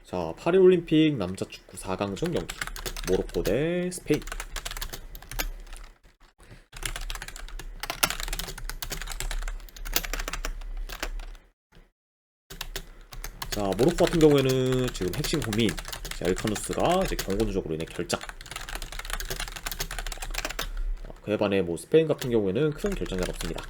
자, 파리올림픽 남자 축구 4강전 경기 모로코 대 스페인. 자, 모로코 같은 경우에는 지금 핵심 국민 엘카누스가 이제 경고 누적으로 인해 결장. 그에 반해 뭐 스페인 같은 경우에는 큰 결장자가 없습니다.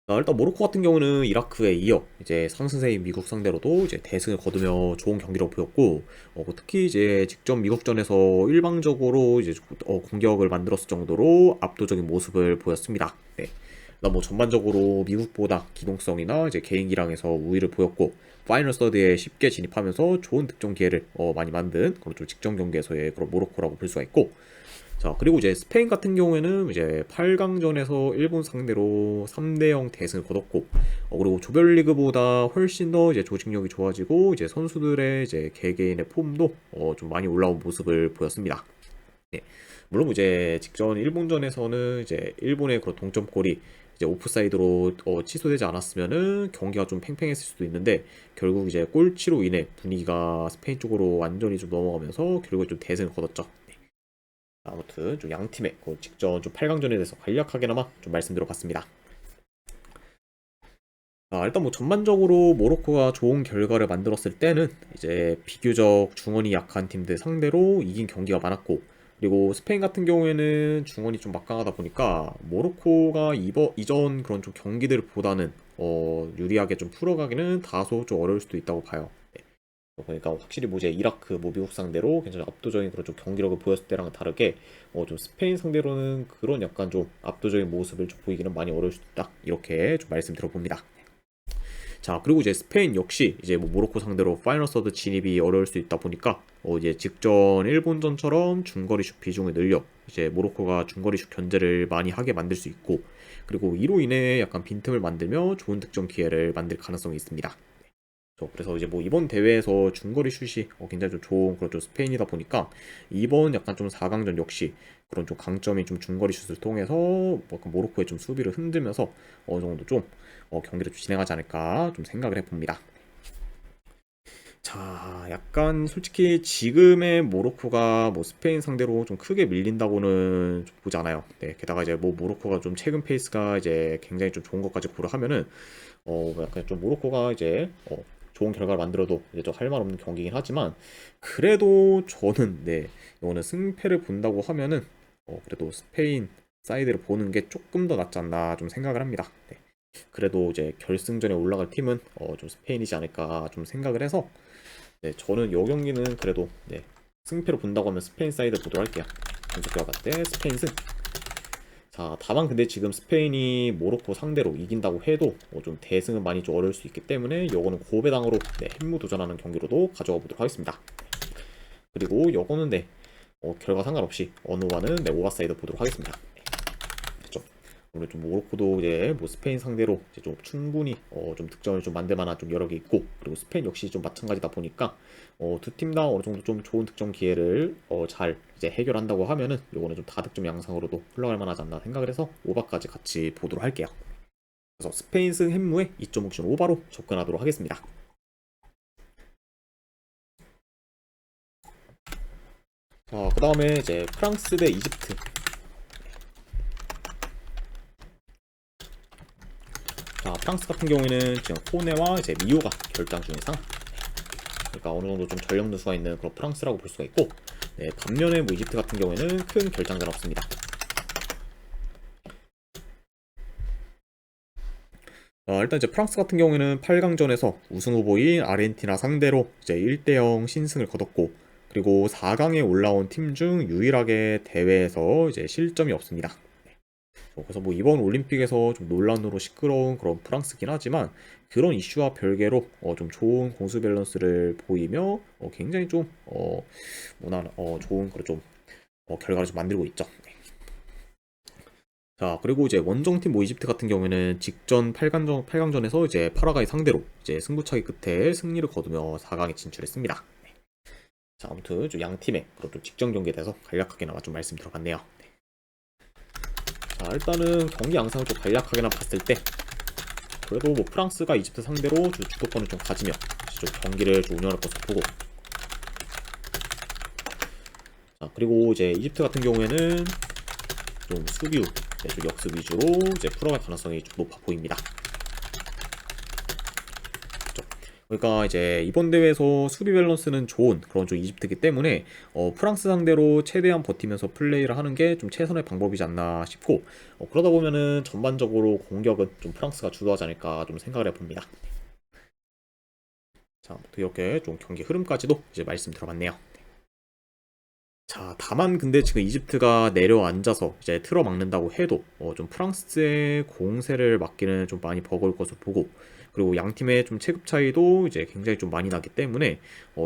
자, 일단 모로코 같은 경우는 이라크에 이어 이제 상승세인 미국 상대로도 이제 대승을 거두며 좋은 경기를 보였고, 특히 이제 직전 미국전에서 일방적으로 이제 공격을 만들었을 정도로 압도적인 모습을 보였습니다. 네. 뭐 전반적으로 미국보다 기동성이나 이제 개인기량에서 우위를 보였고, 파이널 서드에 쉽게 진입하면서 좋은 득점 기회를 많이 만든 그런 좀 직전 경기에서의 그런 모로코라고 볼 수가 있고, 자, 그리고 이제 스페인 같은 경우에는 이제 8강전에서 일본 상대로 3대0 대승을 거뒀고, 그리고 조별리그보다 훨씬 더 이제 조직력이 좋아지고, 이제 선수들의 이제 개개인의 폼도 좀 많이 올라온 모습을 보였습니다. 예. 물론 이제 직전 일본전에서는 이제 일본의 그런 동점골이 이제 오프사이드로 취소되지 않았으면은 경기가 좀 팽팽했을 수도 있는데, 결국 이제 골치로 인해 분위기가 스페인 쪽으로 완전히 좀 넘어가면서 결국에 좀 대승을 거뒀죠. 아무튼 좀 양팀의 그 직전 좀 8강전에 대해서 간략하게나마 좀 말씀드려봤습니다. 일단 뭐 전반적으로 모로코가 좋은 결과를 만들었을 때는 이제 비교적 중원이 약한 팀들 상대로 이긴 경기가 많았고, 그리고 스페인 같은 경우에는 중원이 좀 막강하다 보니까 모로코가 이전 그런 좀 경기들보다는 유리하게 좀 풀어가기는 다소 좀 어려울 수도 있다고 봐요. 그러니까 확실히 뭐 이제 이라크, 뭐 미국 상대로 굉장히 압도적인 그런 좀 경기력을 보였을 때랑은 다르게 좀 스페인 상대로는 그런 약간 좀 압도적인 모습을 좀 보이기는 많이 어려울 수도 있다, 이렇게 좀 말씀드려봅니다. 자, 그리고 이제 스페인 역시 이제 뭐 모로코 상대로 파이널 서드 진입이 어려울 수 있다 보니까 이제 직전 일본전처럼 중거리 슛 비중을 늘려 이제 모로코가 중거리 슛 견제를 많이 하게 만들 수 있고, 그리고 이로 인해 약간 빈틈을 만들며 좋은 득점 기회를 만들 가능성이 있습니다. 그래서 이제 뭐 이번 대회에서 중거리 슛이 굉장히 좀 좋은 그런 좀 스페인이다 보니까 이번 약간 좀 4강전 역시 그런 좀 강점이 좀 중거리 슛을 통해서 뭐 약간 모로코의 좀 수비를 흔들면서 어느 정도 좀 경기를 좀 진행하지 않을까 좀 생각을 해봅니다. 자, 약간 솔직히 지금의 모로코가 뭐 스페인 상대로 좀 크게 밀린다고는 좀 보지 않아요. 네, 게다가 이제 뭐 모로코가 좀 최근 페이스가 이제 굉장히 좀 좋은 것까지 고려하면은 약간 좀 모로코가 이제 좋은 결과를 만들어도 이제 좀 할 말 없는 경기긴 하지만, 그래도 저는 네, 이거는 승패를 본다고 하면은 그래도 스페인 사이드를 보는 게 조금 더 낫지 않나 좀 생각을 합니다. 네. 그래도 이제 결승전에 올라갈 팀은 좀 스페인이지 않을까 좀 생각을 해서, 네, 저는 이 경기는 그래도 네, 승패로 본다고 하면 스페인 사이드 보도록 할게요. 분석 결과 때 스페인 승. 자, 다만 근데 지금 스페인이 모로코 상대로 이긴다고 해도 좀 대승은 많이 좀 어려울 수 있기 때문에 요거는 고배당으로 네, 핵무 도전하는 경기로도 가져가 보도록 하겠습니다. 그리고 요거는 네, 결과 상관없이 어느와는 네, 오버사이드 보도록 하겠습니다. 됐죠? 오늘 좀 모로코도 이제 뭐 스페인 상대로 이제 좀 충분히 좀 득점을 좀 만들 만한 좀 여러 개 있고, 그리고 스페인 역시 좀 마찬가지다 보니까 두 팀 다 어느 정도 좀 좋은 득점 기회를 잘 이제 해결한다고 하면은 요거는 좀 다득점 양상으로도 흘러갈 만하지 않나 생각을 해서 오바까지 같이 보도록 할게요. 그래서 스페인 승 햄무에 2.5옵션 오바로 접근하도록 하겠습니다. 자, 그 다음에 이제 프랑스 대 이집트. 자, 프랑스 같은 경우에는 지금 코네와 이제 미오가 결장 중인 상황. 그러니까 어느 정도 좀 전력 누수가 있는 그런 프랑스라고 볼 수가 있고, 네, 반면에 뭐 이집트 같은 경우에는 큰 결장자는 없습니다. 일단 이제 프랑스 같은 경우에는 8강전에서 우승 후보인 아르헨티나 상대로 이제 1대0 신승을 거뒀고, 그리고 4강에 올라온 팀 중 유일하게 대회에서 이제 실점이 없습니다. 그래서 뭐 이번 올림픽에서 좀 논란으로 시끄러운 그런 프랑스긴 하지만, 그런 이슈와 별개로 좀 좋은 공수 밸런스를 보이며 굉장히 좀 무난 좋은 그런 좀 결과를 좀 만들고 있죠. 네. 자, 그리고 이제 원정팀 뭐 이집트 같은 경우에는 직전 8강전에서 이제 파라과이 상대로 이제 승부차기 끝에 승리를 거두며 4강에 진출했습니다. 네. 자, 아무튼 좀 양 팀의 그런 좀 직전 경기에 대해서 간략하게나마 좀 말씀드려봤네요. 자, 일단은 경기 양상을 좀 간략하게나 봤을 때 그래도 뭐 프랑스가 이집트 상대로 주도권을 좀 가지며 좀 경기를 좀 운영할 것으로 보고, 자, 그리고 이제 이집트 같은 경우에는 좀 수비, 좀 역습 위주로 이제 풀어갈 가능성이 좀 높아 보입니다. 그러니까 이제 이번 대회에서 수비 밸런스는 좋은 그런 좀 이집트이기 때문에 프랑스 상대로 최대한 버티면서 플레이를 하는 게 좀 최선의 방법이지 않나 싶고, 그러다 보면은 전반적으로 공격은 좀 프랑스가 주도하지 않을까 좀 생각을 해봅니다. 자, 이렇게 좀 경기 흐름까지도 이제 말씀 들어봤네요. 자, 다만 근데 지금 이집트가 내려앉아서 이제 틀어막는다고 해도 좀 프랑스의 공세를 막기는 좀 많이 버거울 것으로 보고, 그리고 양 팀의 좀 체급 차이도 이제 굉장히 좀 많이 나기 때문에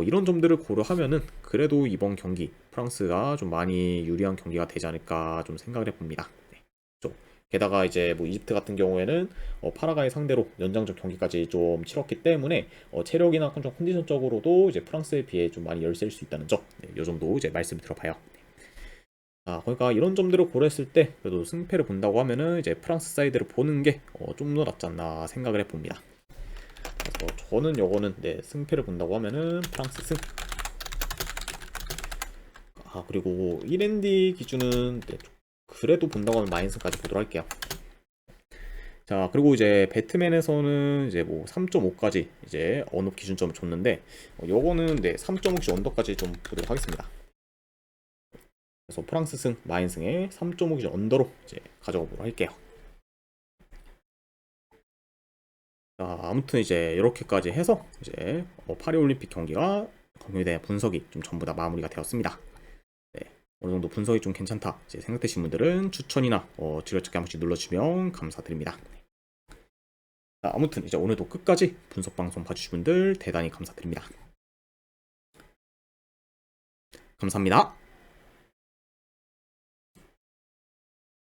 이런 점들을 고려하면은 그래도 이번 경기 프랑스가 좀 많이 유리한 경기가 되지 않을까 좀 생각을 해봅니다. 네. 게다가 이제 뭐 이집트 같은 경우에는 파라과이 상대로 연장전 경기까지 좀 치렀기 때문에 체력이나 좀 컨디션적으로도 이제 프랑스에 비해 좀 많이 열세일 수 있다는 점, 네, 이 정도 이제 말씀 들어봐요. 아, 그러니까 이런 점들을 고려했을 때 그래도 승패를 본다고 하면은 이제 프랑스 사이드를 보는 게 좀 더 낫지 않나 생각을 해봅니다. 그래서 저는 요거는 네, 승패를 본다고 하면은 프랑스 승. 아, 그리고 1엔디 기준은 네, 그래도 본다고 하면 마인승까지 보도록 할게요. 자, 그리고 이제 배트맨에서는 이제 뭐 3.5까지 이제 언업 기준점을 줬는데 요거는 네, 3.5씩 언더까지 좀 보도록 하겠습니다. 그래서 프랑스 승, 마인 승에 3.5 언더로 이제 가져가 보도록 할게요. 자, 아무튼 이제 이렇게까지 해서 이제 파리올림픽 경기가 경기에 대한 분석이 좀 전부 다 마무리가 되었습니다. 네, 어느 정도 분석이 좀 괜찮다 이제 생각되신 분들은 추천이나 즐겨찾기 한 번씩 눌러주시면 감사드립니다. 자, 아무튼 이제 오늘도 끝까지 분석 방송 봐주신 분들 대단히 감사드립니다. 감사합니다.